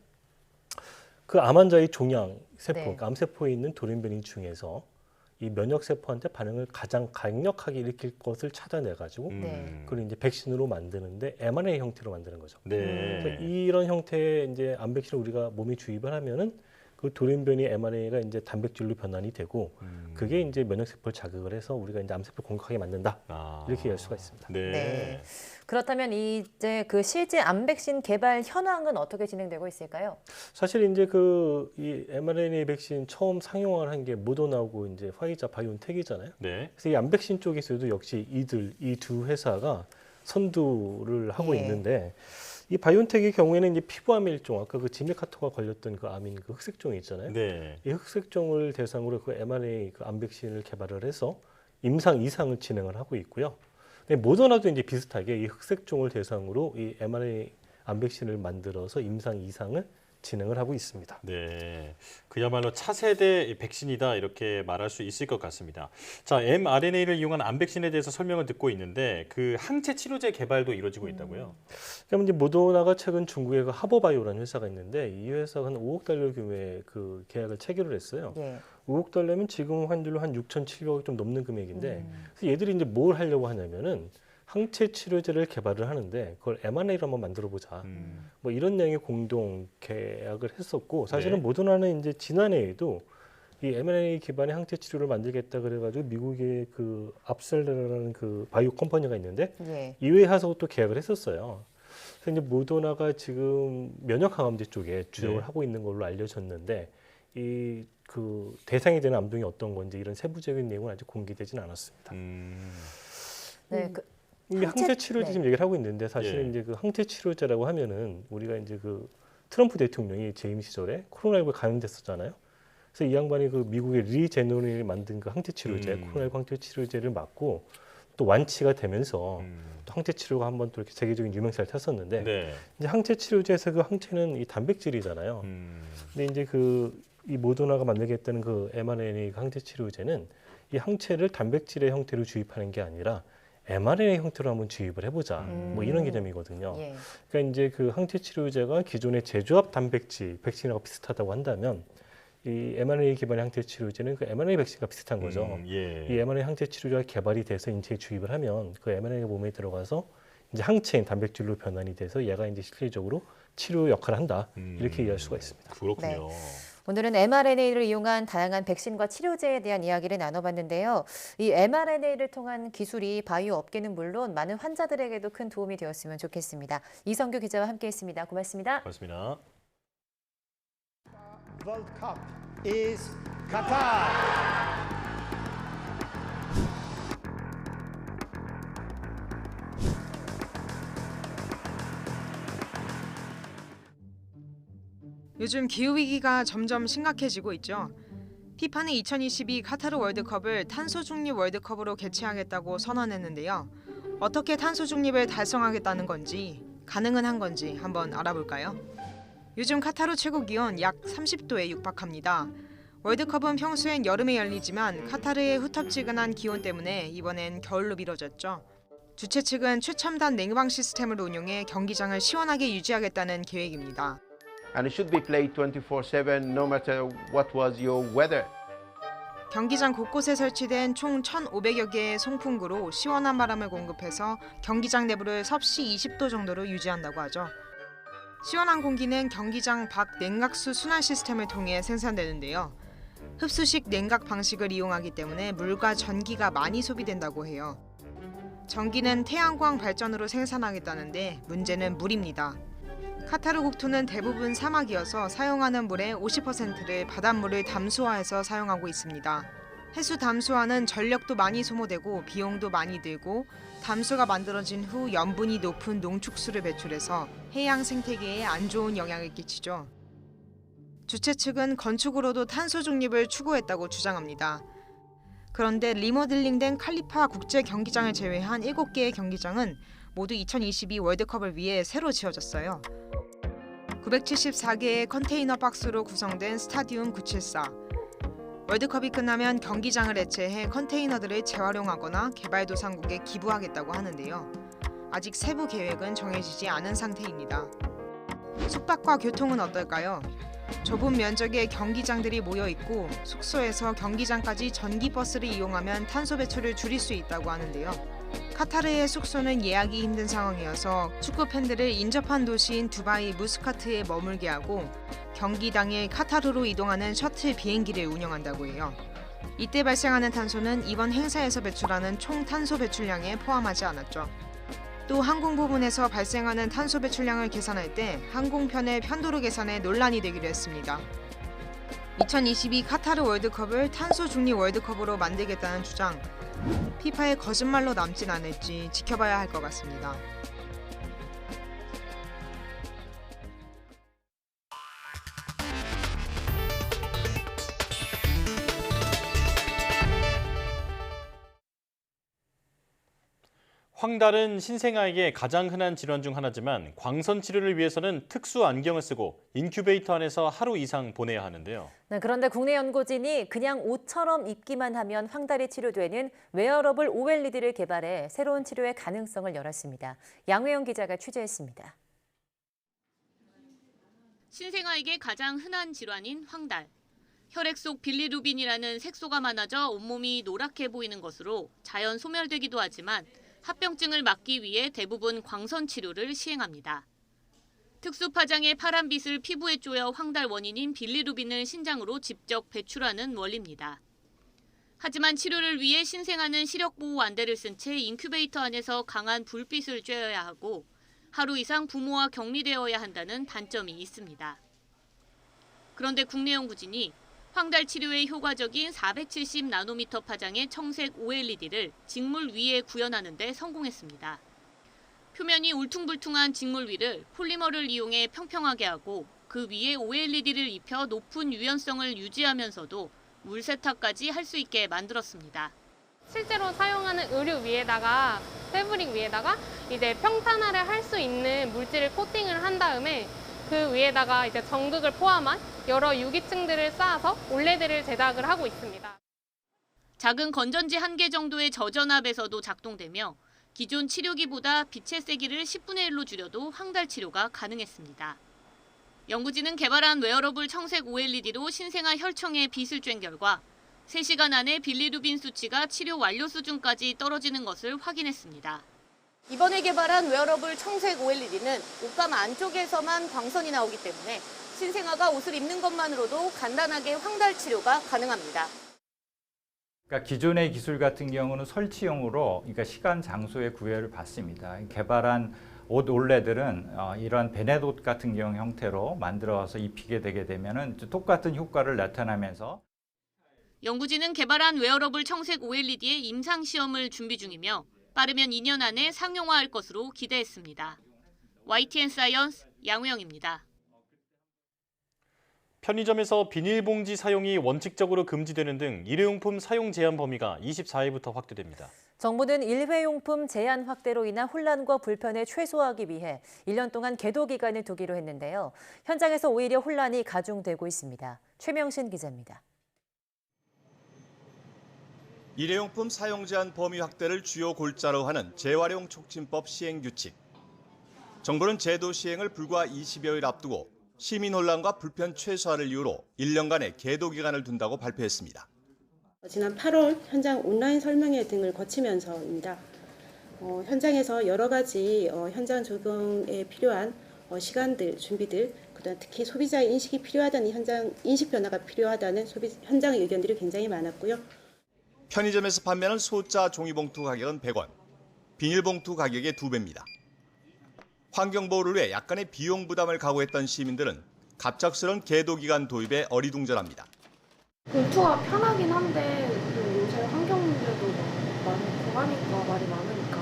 그 암 환자의 종양 세포, 네. 그러니까 암 세포에 있는 돌연변이 중에서 이 면역 세포한테 반응을 가장 강력하게 일으킬 것을 찾아내 가지고 네. 그걸 이제 백신으로 만드는데 mRNA 형태로 만드는 거죠. 네. 그래서 이런 형태의 이제 암 백신을 우리가 몸에 주입을 하면은 그 돌연변이 mRNA가 이제 단백질로 변환이 되고 그게 이제 면역 세포를 자극을 해서 우리가 이제 암 세포를 공격하게 만든다. 아. 이렇게 이해할 수가 있습니다. 네. 네. 그렇다면 이제 그 실제 암 백신 개발 현황은 어떻게 진행되고 있을까요? 사실 이제 이 mRNA 백신 처음 상용화를 한 게 모더나하고 이제 화이자 바이오엔텍이잖아요. 네. 그래서 이 암 백신 쪽에서도 역시 이 두 회사가 선두를 하고 예. 있는데 이 바이오엔텍의 경우에는 이제 피부암의 일종, 아까 그 지미 카터가 걸렸던 그 암인 그 흑색종이 있잖아요. 네. 이 흑색종을 대상으로 그 mRNA 그 암 백신을 개발을 해서 임상 2상을 진행을 하고 있고요. 근데 모더나도 이제 비슷하게 이 흑색종을 대상으로 이 mRNA 암 백신을 만들어서 임상 2상을 진행을 하고 있습니다. 네, 그야말로 차세대 백신이다 이렇게 말할 수 있을 것 같습니다. 자, mRNA를 이용한 암 백신에 대해서 설명을 듣고 있는데 그 항체 치료제 개발도 이루어지고 있다고요? 그럼 이제 모더나가 최근 중국의 그 하버바이오라는 회사가 있는데 이 회사가 한 5억 달러 규모의 그 계약을 체결을 했어요. 예. 5억 달러면 지금 환율로 한 6,700억 좀 넘는 금액인데 그래서 얘들이 이제 뭘 하려고 하냐면은 항체 치료제를 개발을 하는데 그걸 mRNA로 한번 만들어 보자. 뭐 이런 내용의 공동 계약을 했었고 사실은 네. 모더나는 이제 지난해에도 이 mRNA 기반의 항체 치료를 만들겠다 그래가지고 미국의 그 압셀레라는 그 바이오 컴퍼니가 있는데 예. 이 회사하고 또 계약을 했었어요. 그래서 이제 모더나가 지금 면역 항암제 쪽에 주력을 네. 하고 있는 걸로 알려졌는데 이 그 대상이 되는 암종이 어떤 건지 이런 세부적인 내용은 아직 공개되지는 않았습니다. 네. 그, 이미 항체 치료제 네. 지금 얘기를 하고 있는데 사실은 예. 이제 그 항체 치료제라고 하면은 우리가 이제 그 트럼프 대통령이 재임 시절에 코로나19에 감염됐었잖아요. 그래서 이 양반이 그 미국의 리제노린이 만든 그 항체 치료제, 코로나19 항체 치료제를 맞고 또 완치가 되면서 또 항체 치료가 한번 또 이렇게 세계적인 유명세를 탔었는데 네. 이제 항체 치료제에서 그 항체는 이 단백질이잖아요. 근데 이제 이 모더나가 만들겠다는 그 mRNA 항체 치료제는 이 항체를 단백질의 형태로 주입하는 게 아니라 mRNA 형태로 한번 주입을 해보자. 뭐 이런 개념이거든요. 예. 그러니까 이제 그 항체 치료제가 기존의 제조합 단백질 백신하고 비슷하다고 한다면 이 mRNA 기반의 항체 치료제는 그 mRNA 백신과 비슷한 거죠. 예. 이 mRNA 항체 치료제가 개발이 돼서 인체에 주입을 하면 그 mRNA가 몸에 들어가서 이제 항체인 단백질로 변환이 돼서 얘가 이제 실질적으로 치료 역할을 한다. 이렇게 이해할 수가 있습니다. 그렇군요. 오늘은 mRNA를 이용한 다양한 백신과 치료제에 대한 이야기를 나눠봤는데요. 이 mRNA를 통한 기술이 바이오 업계는 물론 많은 환자들에게도 큰 도움이 되었으면 좋겠습니다. 이성규 기자와 함께했습니다. 고맙습니다. 고맙습니다. World Cup is Qatar. 요즘 기후위기가 점점 심각해지고 있죠. 피파는 2022 카타르 월드컵을 탄소 중립 월드컵으로 개최하겠다고 선언했는데요. 어떻게 탄소 중립을 달성하겠다는 건지, 가능은 한 건지 한번 알아볼까요? 요즘 카타르 최고 기온 약 30도에 육박합니다. 월드컵은 평소엔 여름에 열리지만 카타르의 후텁지근한 기온 때문에 이번엔 겨울로 미뤄졌죠. 주최 측은 최첨단 냉방 시스템을 운용해 경기장을 시원하게 유지하겠다는 계획입니다. And it should be played 24/7 no matter what was your weather. 경기장 곳곳에 설치된 총 1,500여 개의 송풍구로 시원한 바람을 공급해서 경기장 내부를 섭씨 20도 정도로 유지한다고 하죠. 시원한 공기는 경기장 밖 냉각수 순환 시스템을 통해 생산되는데요. 흡수식 냉각 방식을 이용하기 때문에 물과 전기가 많이 소비된다고 해요. 전기는 태양광 발전으로 생산하겠다는데 문제는 물입니다. 카타르 국토는 대부분 사막이어서 사용하는 물의 50%를 바닷물을 담수화해서 사용하고 있습니다. 해수 담수화는 전력도 많이 소모되고 비용도 많이 들고 담수가 만들어진 후 염분이 높은 농축수를 배출해서 해양 생태계에 안 좋은 영향을 끼치죠. 주최 측은 건축으로도 탄소 중립을 추구했다고 주장합니다. 그런데 리모델링된 칼리파 국제 경기장을 제외한 7개의 경기장은 모두 2022 월드컵을 위해 새로 지어졌어요. 974개의 컨테이너 박스로 구성된 스타디움 974. 월드컵이 끝나면 경기장을 해체해 컨테이너들을 재활용하거나 개발도상국에 기부하겠다고 하는데요. 아직 세부 계획은 정해지지 않은 상태입니다. 숙박과 교통은 어떨까요? 좁은 면적의 경기장들이 모여 있고 숙소에서 경기장까지 전기버스를 이용하면 탄소 배출을 줄일 수 있다고 하는데요. 카타르의 숙소는 예약이 힘든 상황이어서 축구 팬들을 인접한 도시인 두바이 무스카트에 머물게 하고 경기 당일 카타르로 이동하는 셔틀 비행기를 운영한다고 해요. 이때 발생하는 탄소는 이번 행사에서 배출하는 총 탄소 배출량에 포함하지 않았죠. 또 항공 부분에서 발생하는 탄소 배출량을 계산할 때 항공편의 편도로 계산에 논란이 되기도 했습니다. 2022 카타르 월드컵을 탄소 중립 월드컵으로 만들겠다는 주장, 피파의 거짓말로 남진 않을지 지켜봐야 할 것 같습니다. 황달은 신생아에게 가장 흔한 질환 중 하나지만 광선 치료를 위해서는 특수 안경을 쓰고 인큐베이터 안에서 하루 이상 보내야 하는데요. 네, 그런데 국내 연구진이 그냥 옷처럼 입기만 하면 황달이 치료되는 웨어러블 OLED를 개발해 새로운 치료의 가능성을 열었습니다. 양회영 기자가 취재했습니다. 신생아에게 가장 흔한 질환인 황달. 혈액 속 빌리루빈이라는 색소가 많아져 온몸이 노랗게 보이는 것으로 자연 소멸되기도 하지만 합병증을 막기 위해 대부분 광선 치료를 시행합니다. 특수 파장의 파란빛을 피부에 쪼여 황달 원인인 빌리루빈을 신장으로 직접 배출하는 원리입니다. 하지만 치료를 위해 신생아는 시력보호 안대를 쓴 채 인큐베이터 안에서 강한 불빛을 쬐어야 하고 하루 이상 부모와 격리되어야 한다는 단점이 있습니다. 그런데 국내 연구진이 황달 치료에 효과적인 470나노미터 파장의 청색 OLED를 직물 위에 구현하는 데 성공했습니다. 표면이 울퉁불퉁한 직물 위를 폴리머를 이용해 평평하게 하고 그 위에 OLED를 입혀 높은 유연성을 유지하면서도 물 세탁까지 할 수 있게 만들었습니다. 실제로 사용하는 의류 위에다가 패브릭 위에다가 이제 평탄화를 할 수 있는 물질을 코팅을 한 다음에 그 위에다가 이제 전극을 포함한 여러 유기층들을 쌓아서 OLED를 제작을 하고 있습니다. 작은 건전지 1개 정도의 저전압에서도 작동되며 기존 치료기보다 빛의 세기를 10분의 1로 줄여도 황달 치료가 가능했습니다. 연구진은 개발한 웨어러블 청색 OLED로 신생아 혈청에 빛을 쬐은 결과 3시간 안에 빌리루빈 수치가 치료 완료 수준까지 떨어지는 것을 확인했습니다. 이번에 개발한 웨어러블 청색 OLED는 옷감 안쪽에서만 광선이 나오기 때문에 신생아가 옷을 입는 것만으로도 간단하게 황달 치료가 가능합니다. 그러니까 기존의 기술 같은 경우는 설치용으로 그러니까 시간 장소의 구애를 받습니다. 개발한 옷 올레들은 이런 베넷 옷 같은 경우 형태로 만들어서 입히게 되게 되면은 똑같은 효과를 나타나면서 연구진은 개발한 웨어러블 청색 OLED의 임상 시험을 준비 중이며 빠르면 2년 안에 상용화할 것으로 기대했습니다. YTN 사이언스 양우영입니다. 편의점에서 비닐봉지 사용이 원칙적으로 금지되는 등 일회용품 사용 제한 범위가 24일부터 확대됩니다. 정부는 일회용품 제한 확대로 인한 혼란과 불편을 최소화하기 위해 1년 동안 계도 기간을 두기로 했는데요. 현장에서 오히려 혼란이 가중되고 있습니다. 최명신 기자입니다. 일회용품 사용 제한 범위 확대를 주요 골자로 하는 재활용 촉진법 시행 규칙. 정부는 제도 시행을 불과 20여일 앞두고 시민 혼란과 불편 최소화를 이유로 1년간의 계도 기간을 둔다고 발표했습니다. 지난 8월 현장 온라인 설명회 등을 거치면서입니다. 현장에서 여러 가지 현장 적응에 필요한 시간들, 준비들, 그다음 특히 소비자의 인식이 필요하다는 현장 인식 변화가 필요하다는 현장의 의견들이 굉장히 많았고요. 편의점에서 판매하는 소자 종이봉투 가격은 100원, 비닐봉투 가격의 2배입니다. 환경보호를 위해 약간의 비용 부담을 각오했던 시민들은 갑작스런 계도 기간 도입에 어리둥절합니다. 봉투가 편하긴 한데 요새 환경 문제도 많고 하니까 말이 많으니까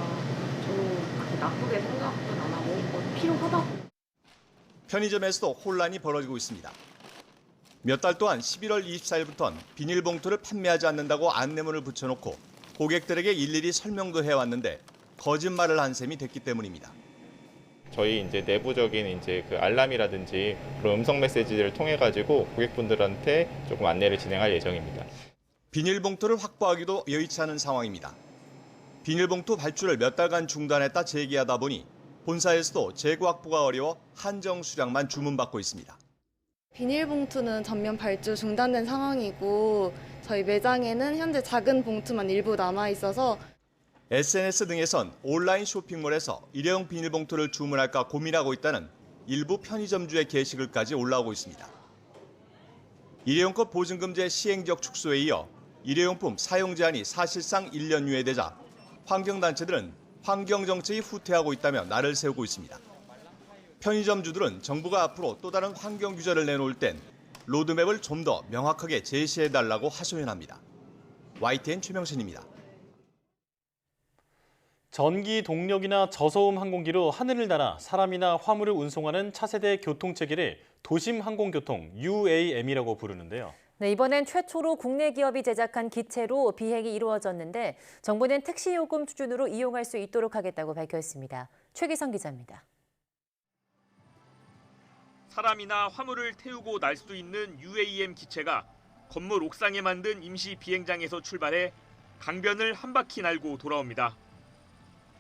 저는 그렇게 나쁘게 생각은 안 하고 필요하다고. 편의점에서도 혼란이 벌어지고 있습니다. 몇 달 동안 11월 24일부터는 비닐봉투를 판매하지 않는다고 안내문을 붙여놓고 고객들에게 일일이 설명도 해왔는데 거짓말을 한 셈이 됐기 때문입니다. 저희 이제 내부적인 그 알람이라든지 그런 음성 메시지를 통해 가지고 고객분들한테 조금 안내를 진행할 예정입니다. 비닐봉투를 확보하기도 여의치 않은 상황입니다. 비닐봉투 발주를 몇 달간 중단했다 재개하다 보니 본사에서도 재고 확보가 어려워 한정 수량만 주문받고 있습니다. 비닐봉투는 전면 발주 중단된 상황이고 저희 매장에는 현재 작은 봉투만 일부 남아 있어서 SNS 등에선 온라인 쇼핑몰에서 일회용 비닐봉투를 주문할까 고민하고 있다는 일부 편의점주의 게시글까지 올라오고 있습니다. 일회용컵 보증금제 시행적 축소에 이어 일회용품 사용 제한이 사실상 1년 유예되자 환경단체들은 환경정책이 후퇴하고 있다며 날을 세우고 있습니다. 편의점주들은 정부가 앞으로 또 다른 환경 규제를 내놓을 땐 로드맵을 좀 더 명확하게 제시해달라고 하소연합니다. YTN 최명신입니다. 전기 동력이나 저소음 항공기로 하늘을 날아 사람이나 화물을 운송하는 차세대 교통체계를 도심항공교통 UAM이라고 부르는데요. 네, 이번엔 최초로 국내 기업이 제작한 기체로 비행이 이루어졌는데 정부는 택시 요금 수준으로 이용할 수 있도록 하겠다고 밝혔습니다. 최기성 기자입니다. 사람이나 화물을 태우고 날 수 있는 UAM 기체가 건물 옥상에 만든 임시 비행장에서 출발해 강변을 한 바퀴 날고 돌아옵니다.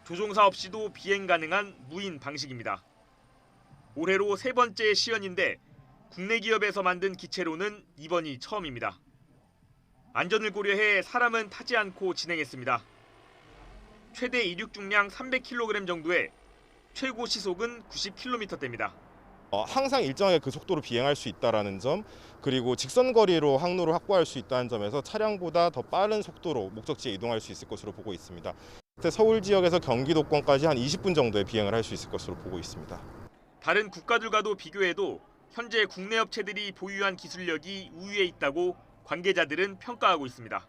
조종사 없이도 비행 가능한 무인 방식입니다. 올해로 3번째 시연인데 국내 기업에서 만든 기체로는 이번이 처음입니다. 안전을 고려해 사람은 타지 않고 진행했습니다. 최대 이륙 중량 300kg 정도에 최고 시속은 90km대입니다. 항상 일정하게 그 속도로 비행할 수 있다는 점, 그리고 직선 거리로 항로를 확보할 수 있다는 점에서 차량보다 더 빠른 속도로 목적지에 이동할 수 있을 것으로 보고 있습니다. 서울 지역에서 경기도권까지 한 20분 정도의 비행을 할 수 있을 것으로 보고 있습니다. 다른 국가들과도 비교해도 현재 국내 업체들이 보유한 기술력이 우위에 있다고 관계자들은 평가하고 있습니다.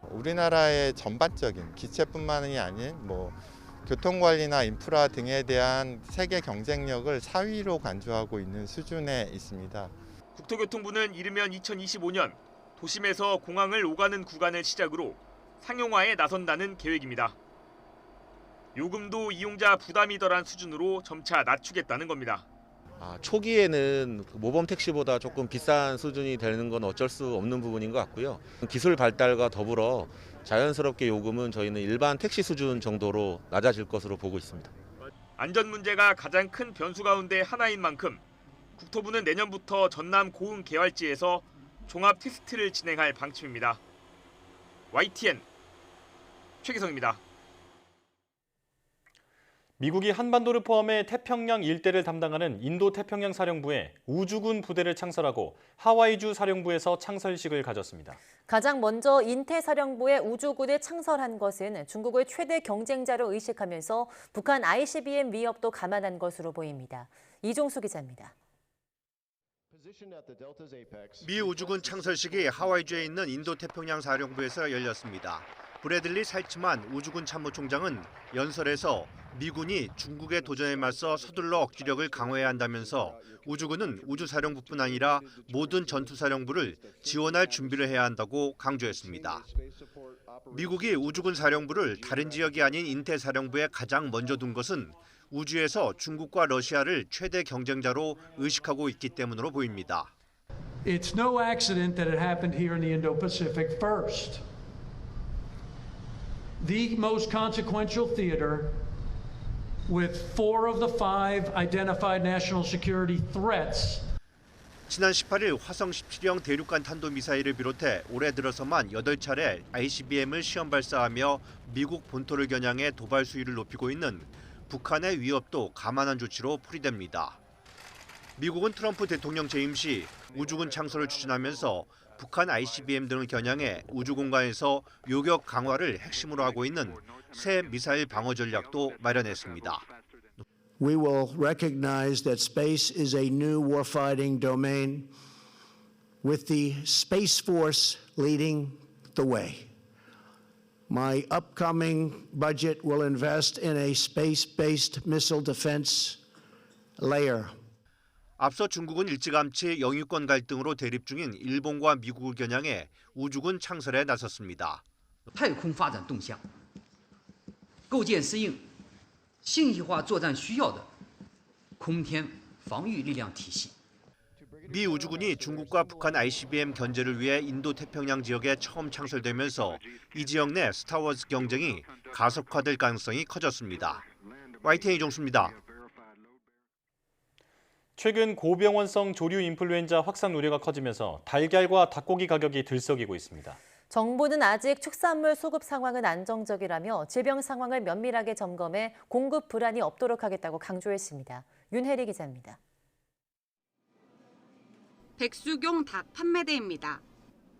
우리나라의 전반적인 기체뿐만이 아닌 교통관리나 인프라 등에 대한 세계 경쟁력을 4위로 간주하고 있는 수준에 있습니다. 국토교통부는 이르면 2025년 도심에서 공항을 오가는 구간을 시작으로 상용화에 나선다는 계획입니다. 요금도 이용자 부담이 덜한 수준으로 점차 낮추겠다는 겁니다. 초기에는 모범 택시보다 조금 비싼 수준이 되는 건 어쩔 수 없는 부분인 것 같고요. 기술 발달과 더불어 자연스럽게 요금은 저희는 일반 택시 수준 정도로 낮아질 것으로 보고 있습니다. 안전 문제가 가장 큰 변수 가운데 하나인 만큼 국토부는 내년부터 전남 고흥 개활지에서 종합 테스트를 진행할 방침입니다. YTN 최기성입니다. 미국이 한반도를 포함해 태평양 일대를 담당하는 인도태평양 사령부에 우주군 부대를 창설하고 하와이주 사령부에서 창설식을 가졌습니다. 가장 먼저 인태사령부의 우주군을 창설한 것은 중국의 최대 경쟁자로 의식하면서 북한 ICBM 위협도 감안한 것으로 보입니다. 이종수 기자입니다. 미 우주군 창설식이 하와이주에 있는 인도태평양 사령부에서 열렸습니다. 브래들리 살츠만 우주군 참모총장은 연설에서 미군이 중국의 도전에 맞서 서둘러 억지력을 강화해야 한다면서 우주군은 우주사령부뿐 아니라 모든 전투사령부를 지원할 준비를 해야 한다고 강조했습니다. 미국이 우주군 사령부를 다른 지역이 아닌 인태사령부에 가장 먼저 둔 것은 우주에서 중국과 러시아를 최대 경쟁자로 의식하고 있기 때문으로 보입니다. It's no accident that it happened here in the Indo-Pacific first. The most consequential theater with 4 of the 5 identified national security threats. 지난 18일 화성 17형 대륙간 탄도미사일을 비롯해 올해 들어서만 8차례 ICBM을 시험 발사하며 미국 본토를 겨냥해 도발 수위를 높이고 있는 북한의 위협도 감안한 조치로 풀이됩니다. 미국은 트럼프 대통령 재임 시 우주군 창설을 추진하면서 북한 ICBM 등을 겨냥해 우주 공간에서 요격 강화를 핵심으로 하고 있는 새 미사일 방어 전략도 마련했습니다. We will recognize that space is a new warfighting domain with the Space Force leading the way. My upcoming budget will invest in a space-based missile defense layer. 앞서 중국은 일찌감치 영유권 갈등으로 대립 중인 일본과 미국을 겨냥해 우주군 창설에 나섰습니다. 太空发展动向构建适应信息化作战需要的空天防御力量体系. 미 우주군이 중국과 북한 ICBM 견제를 위해 인도-태평양 지역에 처음 창설되면서 이 지역 내 스타워즈 경쟁이 가속화될 가능성이 커졌습니다. YTN 이종수입니다. 최근 고병원성 조류 인플루엔자 확산 우려가 커지면서 달걀과 닭고기 가격이 들썩이고 있습니다. 정부는 아직 축산물 수급 상황은 안정적이라며 질병 상황을 면밀하게 점검해 공급 불안이 없도록 하겠다고 강조했습니다. 윤혜리 기자입니다. 백수경 닭 판매대입니다.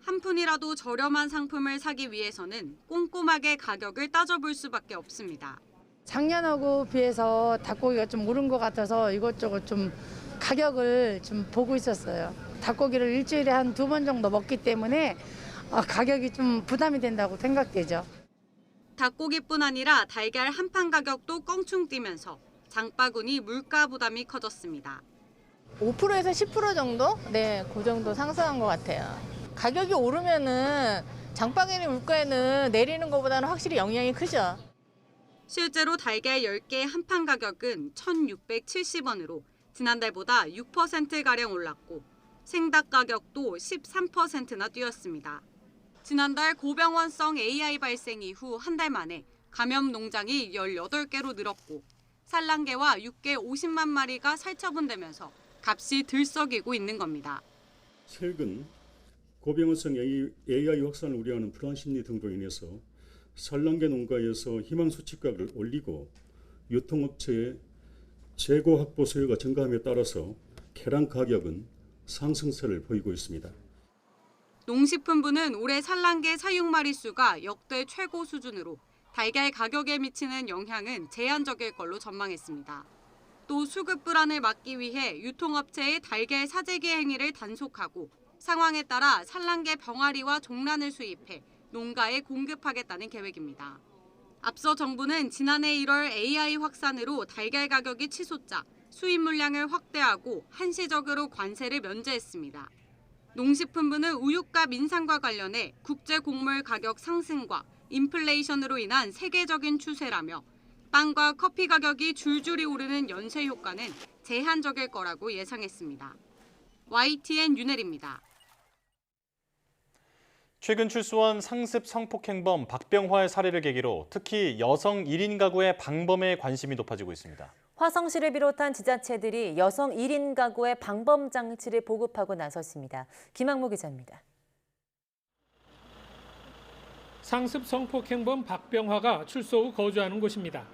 한 푼이라도 저렴한 상품을 사기 위해서는 꼼꼼하게 가격을 따져볼 수밖에 없습니다. 작년하고 비해서 닭고기가 좀 오른 것 같아서 이것저것 좀 가격을 좀 보고 있었어요. 닭고기를 일주일에 한 2번 정도 먹기 때문에 가격이 좀 부담이 된다고 생각되죠. 닭고기뿐 아니라 달걀 한 판 가격도 껑충 뛰면서 장바구니 물가 부담이 커졌습니다. 5%에서 10% 정도? 네, 그 정도 상승한 것 같아요. 가격이 오르면은 장바구니 물가에는 내리는 것보다는 확실히 영향이 크죠. 실제로 달걀 10개 한 판 가격은 1,670원으로 지난달보다 6%가량 올랐고 생닭 가격도 13%나 뛰었습니다. 지난달 고병원성 AI 발생 이후 한 달 만에 감염 농장이 18개로 늘었고 산란개와 육개 50만 마리가 살처분되면서 값이 들썩이고 있는 겁니다. 최근 고병원성 AI 확산을 우려하는 불안 심리 등으로 인해서 산란개 농가에서 희망 수치가를 올리고 유통업체의 재고 확보 수요가 증가함에 따라서 계란 가격은 상승세를 보이고 있습니다. 농식품부는 올해 산란개 사육 마리수가 역대 최고 수준으로 달걀 가격에 미치는 영향은 제한적일 걸로 전망했습니다. 또 수급 불안을 막기 위해 유통업체의 달걀 사재기 행위를 단속하고 상황에 따라 산란개 병아리와 종란을 수입해 농가에 공급하겠다는 계획입니다. 앞서 정부는 지난해 1월 AI 확산으로 달걀 가격이 치솟자 수입 물량을 확대하고 한시적으로 관세를 면제했습니다. 농식품부는 우유값 인상과 관련해 국제 곡물 가격 상승과 인플레이션으로 인한 세계적인 추세라며 빵과 커피 가격이 줄줄이 오르는 연쇄 효과는 제한적일 거라고 예상했습니다. YTN 윤혜리입니다. 최근 출소한 상습 성폭행범 박병화의 사례를 계기로 특히 여성 1인 가구의 방범에 관심이 높아지고 있습니다. 화성시를 비롯한 지자체들이 여성 1인 가구의 방범 장치를 보급하고 나섰습니다. 김학무 기자입니다. 상습 성폭행범 박병화가 출소 후 거주하는 곳입니다.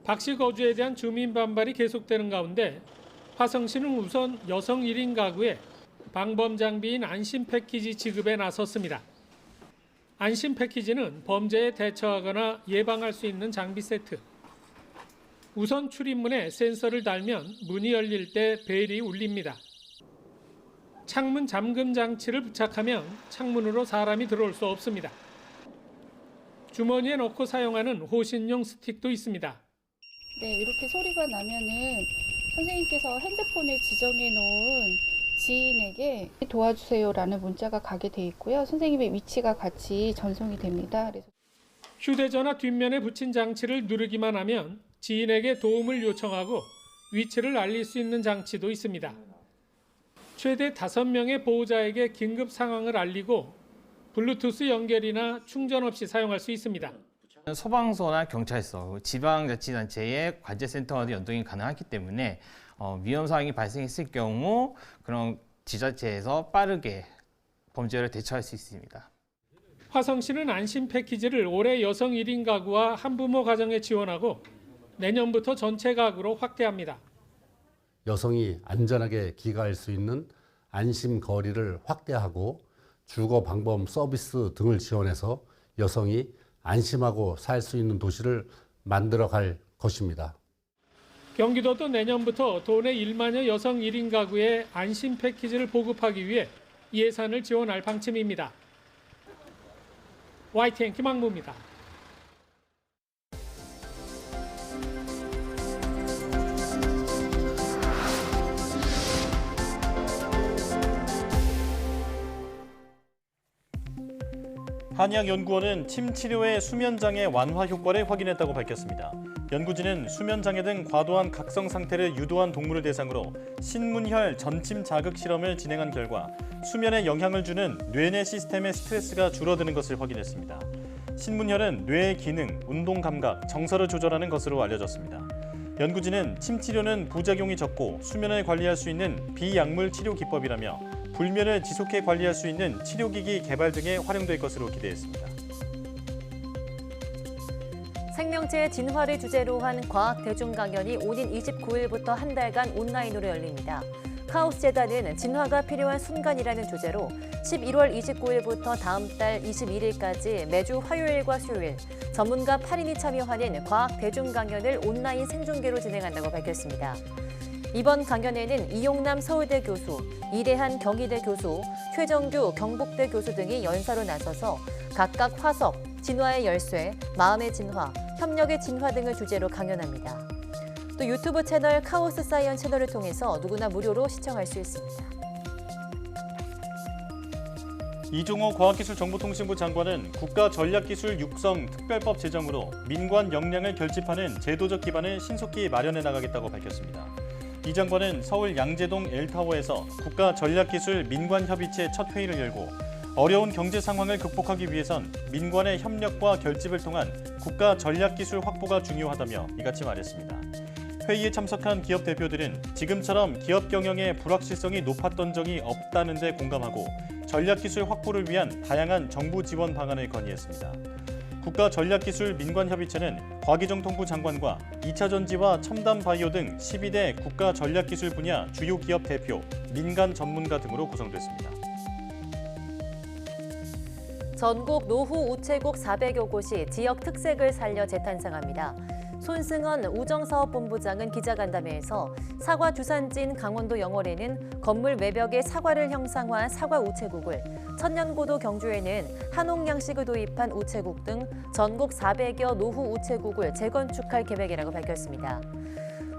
박 씨 거주에 대한 주민 반발이 계속되는 가운데 화성시는 우선 여성 1인 가구에 방범 장비인 안심 패키지 지급에 나섰습니다. 안심 패키지는 범죄에 대처하거나 예방할 수 있는 장비 세트. 우선 출입문에 센서를 달면 문이 열릴 때 벨이 울립니다. 창문 잠금 장치를 부착하면 창문으로 사람이 들어올 수 없습니다. 주머니에 넣고 사용하는 호신용 스틱도 있습니다. 네, 이렇게 소리가 나면은 선생님께서 핸드폰에 지정해 놓은 지인에게 도와주세요라는 문자가 가게 돼 있고요. 선생님의 위치가 같이 전송이 됩니다. 그래서 휴대전화 뒷면에 붙인 장치를 누르기만 하면 지인에게 도움을 요청하고 위치를 알릴 수 있는 장치도 있습니다. 최대 5명의 보호자에게 긴급 상황을 알리고 블루투스 연결이나 충전 없이 사용할 수 있습니다. 소방서나 경찰서, 지방자치단체의 관제센터와도 연동이 가능하기 때문에 위험 상황이 발생했을 경우 그런 지자체에서 빠르게 범죄를 대처할 수 있습니다. 화성시는 안심 패키지를 올해 여성 1인 가구와 한부모 가정에 지원하고 내년부터 전체 가구로 확대합니다. 여성이 안전하게 귀가할 수 있는 안심 거리를 확대하고 주거 방범 서비스 등을 지원해서 여성이 안심하고 살 수 있는 도시를 만들어갈 것입니다. 경기도도 내년부터 도내 1만여 여성 1인 가구에 안심 패키지를 보급하기 위해 예산을 지원할 방침입니다. YTN 김학무입니다. 한의학연구원은 침 치료의 수면장애 완화 효과를 확인했다고 밝혔습니다. 연구진은 수면장애 등 과도한 각성 상태를 유도한 동물을 대상으로 신문혈 전침 자극 실험을 진행한 결과 수면에 영향을 주는 뇌내 시스템의 스트레스가 줄어드는 것을 확인했습니다. 신문혈은 뇌의 기능, 운동 감각, 정서를 조절하는 것으로 알려졌습니다. 연구진은 침 치료는 부작용이 적고 수면을 관리할 수 있는 비약물 치료 기법이라며 불면을 지속해 관리할 수 있는 치료기기 개발 등에 활용될 것으로 기대했습니다. 생명체의 진화를 주제로 한 과학 대중 강연이 오는 29일부터 한 달간 온라인으로 열립니다. 카오스 재단은 진화가 필요한 순간이라는 주제로 11월 29일부터 다음 달 21일까지 매주 화요일과 수요일 전문가 8인이 참여하는 과학 대중 강연을 온라인 생중계로 진행한다고 밝혔습니다. 이번 강연에는 이용남 서울대 교수, 이대한 경희대 교수, 최정규 경북대 교수 등이 연사로 나서서 각각 화석, 진화의 열쇠, 마음의 진화, 협력의 진화 등을 주제로 강연합니다. 또 유튜브 채널 카오스 사이언 채널을 통해서 누구나 무료로 시청할 수 있습니다. 이종호 과학기술정보통신부 장관은 국가전략기술 육성 특별법 제정으로 민관 역량을 결집하는 제도적 기반을 신속히 마련해 나가겠다고 밝혔습니다. 이 장관은 서울 양재동 L타워에서 국가전략기술 민관협의체 첫 회의를 열고 어려운 경제 상황을 극복하기 위해선 민관의 협력과 결집을 통한 국가전략기술 확보가 중요하다며 이같이 말했습니다. 회의에 참석한 기업 대표들은 지금처럼 기업 경영의 불확실성이 높았던 적이 없다는 데 공감하고 전략기술 확보를 위한 다양한 정부 지원 방안을 건의했습니다. 국가전략기술 민관협의체는 과기정통부 장관과 2차전지와 첨단바이오 등 12대 국가전략기술 분야 주요 기업 대표, 민간 전문가 등으로 구성됐습니다. 전국 노후 우체국 400여 곳이 지역 특색을 살려 재탄생합니다. 손승헌 우정사업본부장은 기자간담회에서 사과 주산지인 강원도 영월에는 건물 외벽에 사과를 형상화한 사과 우체국을, 천년고도 경주에는 한옥 양식을 도입한 우체국 등 전국 400여 노후 우체국을 재건축할 계획이라고 밝혔습니다.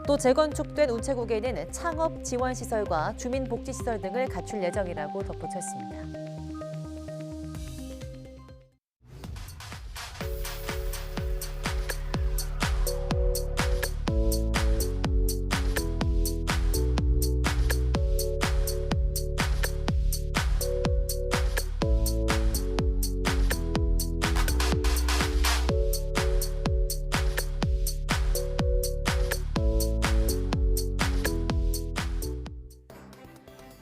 또 재건축된 우체국에는 창업 지원 시설과 주민복지 시설 등을 갖출 예정이라고 덧붙였습니다.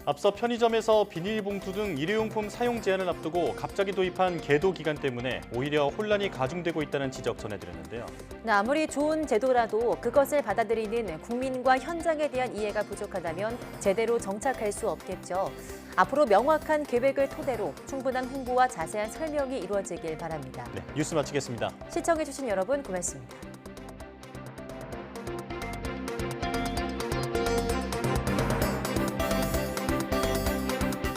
앞서 편의점에서 비닐봉투 등 일회용품 사용 제한을 앞두고 갑자기 도입한 계도 기간 때문에 오히려 혼란이 가중되고 있다는 지적 전해드렸는데요. 아무리 좋은 제도라도 그것을 받아들이는 국민과 현장에 대한 이해가 부족하다면 제대로 정착할 수 없겠죠. 앞으로 명확한 계획을 토대로 충분한 홍보와 자세한 설명이 이루어지길 바랍니다. 네, 뉴스 마치겠습니다. 시청해주신 여러분 고맙습니다.